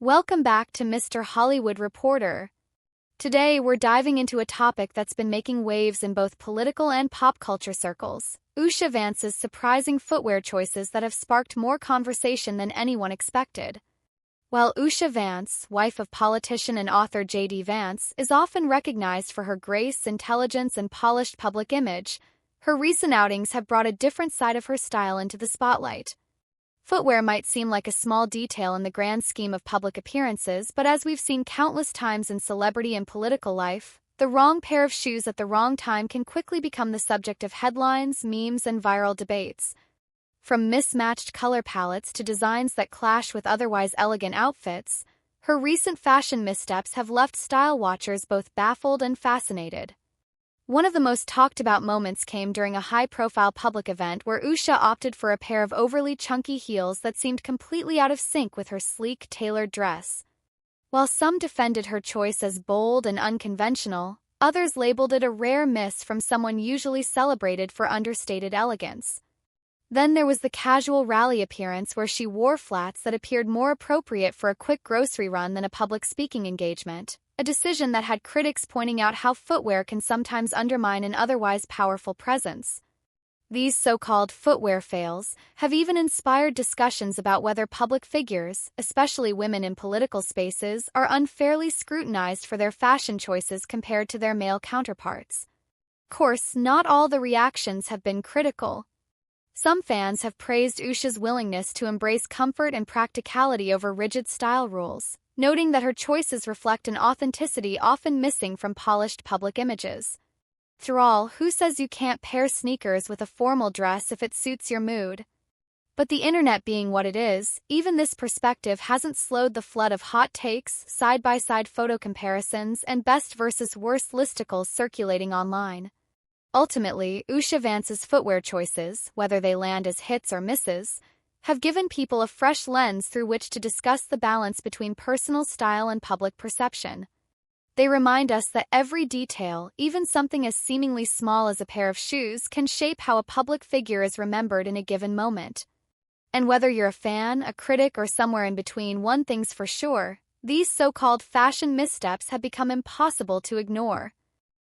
Welcome back to Mr. Hollywood Reporter. Today we're diving into a topic that's been making waves in both political and pop culture circles. Usha Vance's surprising footwear choices that have sparked more conversation than anyone expected. While Usha Vance, wife of politician and author J.D. Vance, is often recognized for her grace, intelligence, and polished public image, her recent outings have brought a different side of her style into the spotlight. Footwear might seem like a small detail in the grand scheme of public appearances, but as we've seen countless times in celebrity and political life, the wrong pair of shoes at the wrong time can quickly become the subject of headlines, memes, and viral debates. From mismatched color palettes to designs that clash with otherwise elegant outfits, her recent fashion missteps have left style watchers both baffled and fascinated. One of the most talked-about moments came during a high-profile public event where Usha opted for a pair of overly chunky heels that seemed completely out of sync with her sleek, tailored dress. While some defended her choice as bold and unconventional, others labeled it a rare miss from someone usually celebrated for understated elegance. Then there was the casual rally appearance where she wore flats that appeared more appropriate for a quick grocery run than a public speaking engagement, a decision that had critics pointing out how footwear can sometimes undermine an otherwise powerful presence. These so-called footwear fails have even inspired discussions about whether public figures, especially women in political spaces, are unfairly scrutinized for their fashion choices compared to their male counterparts. Of course, not all the reactions have been critical. Some fans have praised Usha's willingness to embrace comfort and practicality over rigid style rules, noting that her choices reflect an authenticity often missing from polished public images. After all, who says you can't pair sneakers with a formal dress if it suits your mood? But the internet being what it is, even this perspective hasn't slowed the flood of hot takes, side-by-side photo comparisons, and best versus worst listicles circulating online. Ultimately, Usha Vance's footwear choices, whether they land as hits or misses, have given people a fresh lens through which to discuss the balance between personal style and public perception. They remind us that every detail, even something as seemingly small as a pair of shoes, can shape how a public figure is remembered in a given moment. And whether you're a fan, a critic, or somewhere in between, one thing's for sure: these so-called fashion missteps have become impossible to ignore.